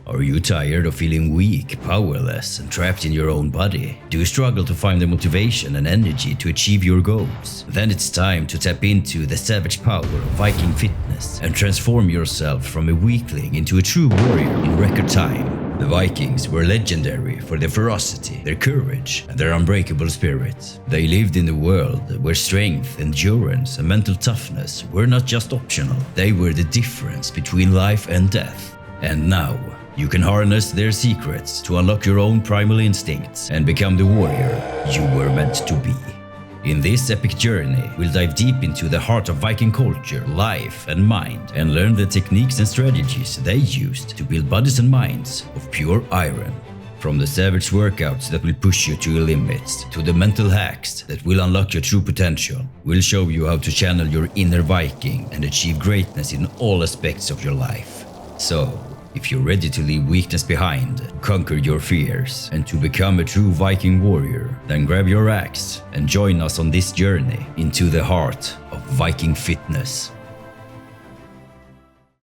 Are you tired of feeling weak, powerless, and trapped in your own body? Do you struggle to find the motivation and energy to achieve your goals? Then it's time to tap into the savage power of Viking Fitness and transform yourself from a weakling into a true warrior in record time. The Vikings were legendary for their ferocity, their courage, and their unbreakable spirit. They lived in a world where strength, endurance, and mental toughness were not just optional, they were the difference between life and death. And now, you can harness their secrets to unlock your own primal instincts and become the warrior you were meant to be. In this epic journey, we'll dive deep into the heart of Viking culture, life and mind, and learn the techniques and strategies they used to build bodies and minds of pure iron. From the savage workouts that will push you to your limits, to the mental hacks that will unlock your true potential, we'll show you how to channel your inner Viking and achieve greatness in all aspects of your life. So, if you're ready to leave weakness behind, conquer your fears, and to become a true Viking warrior, then grab your axe and join us on this journey into the heart of Viking Fitness.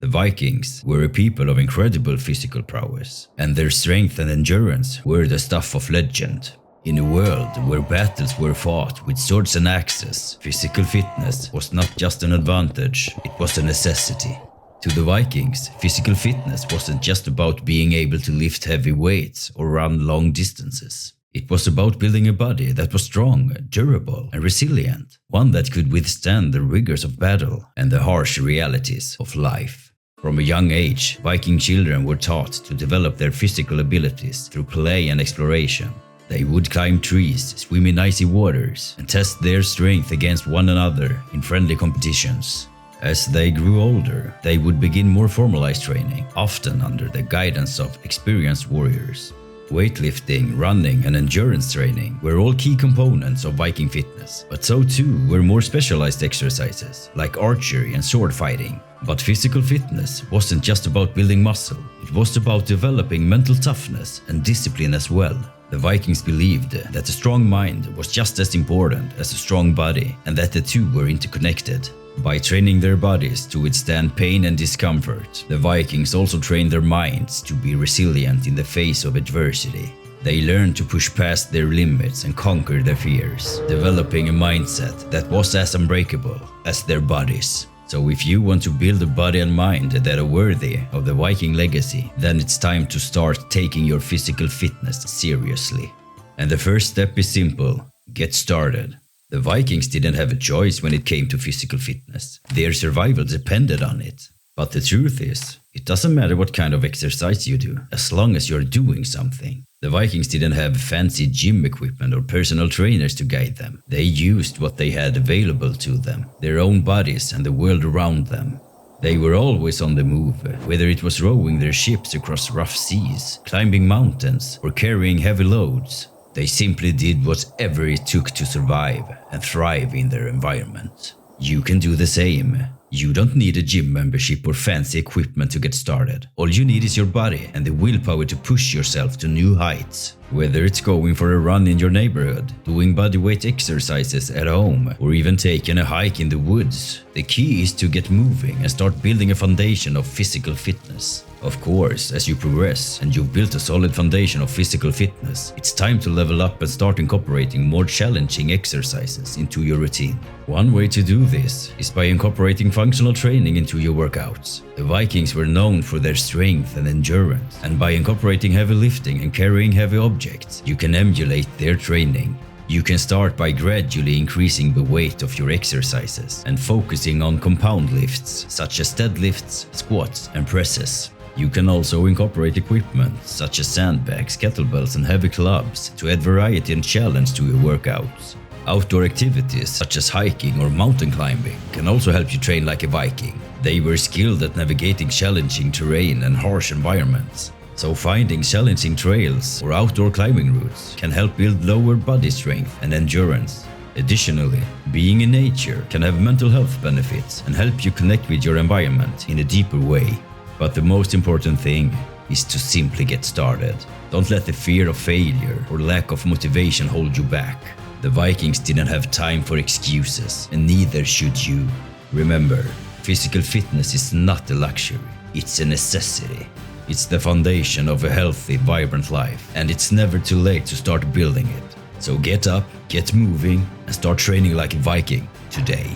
The Vikings were a people of incredible physical prowess, and their strength and endurance were the stuff of legend. In a world where battles were fought with swords and axes, physical fitness was not just an advantage, it was a necessity. To the Vikings, physical fitness wasn't just about being able to lift heavy weights or run long distances. It was about building a body that was strong, durable, and resilient, one that could withstand the rigors of battle and the harsh realities of life. From a young age, Viking children were taught to develop their physical abilities through play and exploration. They would climb trees, swim in icy waters, and test their strength against one another in friendly competitions. As they grew older, they would begin more formalized training, often under the guidance of experienced warriors. Weightlifting, running, and endurance training were all key components of Viking fitness, but so too were more specialized exercises, like archery and sword fighting. But physical fitness wasn't just about building muscle, it was about developing mental toughness and discipline as well. The Vikings believed that a strong mind was just as important as a strong body, and that the two were interconnected. By training their bodies to withstand pain and discomfort, the Vikings also trained their minds to be resilient in the face of adversity. They learned to push past their limits and conquer their fears, developing a mindset that was as unbreakable as their bodies. So if you want to build a body and mind that are worthy of the Viking legacy, then it's time to start taking your physical fitness seriously. And the first step is simple: get started. The Vikings didn't have a choice when it came to physical fitness. Their survival depended on it. But the truth is, it doesn't matter what kind of exercise you do, as long as you're doing something. The Vikings didn't have fancy gym equipment or personal trainers to guide them. They used what they had available to them, their own bodies and the world around them. They were always on the move, whether it was rowing their ships across rough seas, climbing mountains, or carrying heavy loads. They simply did whatever it took to survive and thrive in their environment. You can do the same. You don't need a gym membership or fancy equipment to get started. All you need is your body and the willpower to push yourself to new heights. Whether it's going for a run in your neighborhood, doing bodyweight exercises at home, or even taking a hike in the woods, the key is to get moving and start building a foundation of physical fitness. Of course, as you progress and you've built a solid foundation of physical fitness, it's time to level up and start incorporating more challenging exercises into your routine. One way to do this is by incorporating functional training into your workouts. The Vikings were known for their strength and endurance, and by incorporating heavy lifting and carrying heavy objects, you can emulate their training. You can start by gradually increasing the weight of your exercises and focusing on compound lifts such as deadlifts, squats, and presses. You can also incorporate equipment such as sandbags, kettlebells, and heavy clubs to add variety and challenge to your workouts. Outdoor activities such as hiking or mountain climbing can also help you train like a Viking. They were skilled at navigating challenging terrain and harsh environments. So finding challenging trails or outdoor climbing routes can help build lower body strength and endurance. Additionally, being in nature can have mental health benefits and help you connect with your environment in a deeper way. But the most important thing is to simply get started. Don't let the fear of failure or lack of motivation hold you back. The Vikings didn't have time for excuses, and neither should you. Remember, physical fitness is not a luxury, it's a necessity. It's the foundation of a healthy, vibrant life, and it's never too late to start building it. So get up, get moving, and start training like a Viking today.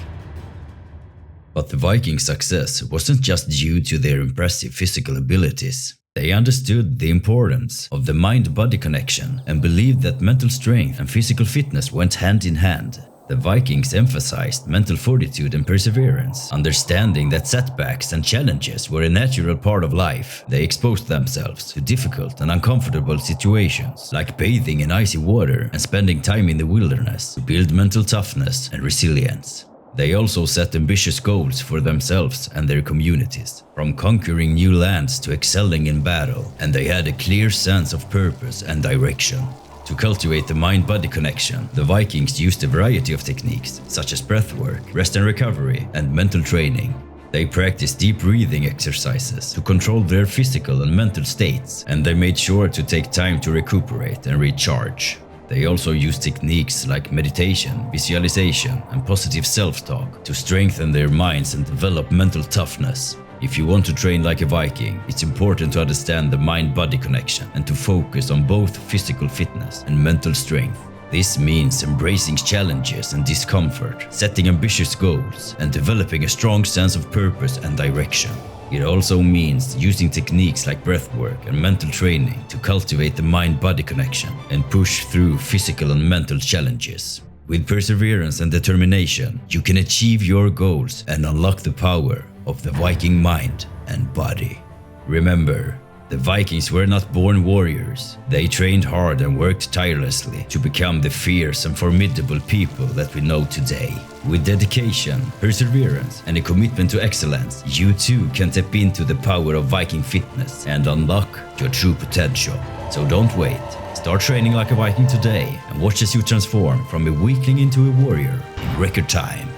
But the Vikings' success wasn't just due to their impressive physical abilities. They understood the importance of the mind-body connection and believed that mental strength and physical fitness went hand in hand. The Vikings emphasized mental fortitude and perseverance, understanding that setbacks and challenges were a natural part of life. They exposed themselves to difficult and uncomfortable situations, like bathing in icy water and spending time in the wilderness, to build mental toughness and resilience. They also set ambitious goals for themselves and their communities, from conquering new lands to excelling in battle, and they had a clear sense of purpose and direction. To cultivate the mind-body connection, the Vikings used a variety of techniques, such as breathwork, rest and recovery, and mental training. They practiced deep breathing exercises to control their physical and mental states, and they made sure to take time to recuperate and recharge. They also used techniques like meditation, visualization, and positive self-talk to strengthen their minds and develop mental toughness. If you want to train like a Viking, it's important to understand the mind-body connection and to focus on both physical fitness and mental strength. This means embracing challenges and discomfort, setting ambitious goals, and developing a strong sense of purpose and direction. It also means using techniques like breathwork and mental training to cultivate the mind-body connection and push through physical and mental challenges. With perseverance and determination, you can achieve your goals and unlock the power of the Viking mind and body. Remember, the Vikings were not born warriors. They trained hard and worked tirelessly to become the fierce and formidable people that we know today. With dedication, perseverance, and a commitment to excellence, you too can tap into the power of Viking Fitness and unlock your true potential. So don't wait. Start training like a Viking today and watch as you transform from a weakling into a warrior in record time.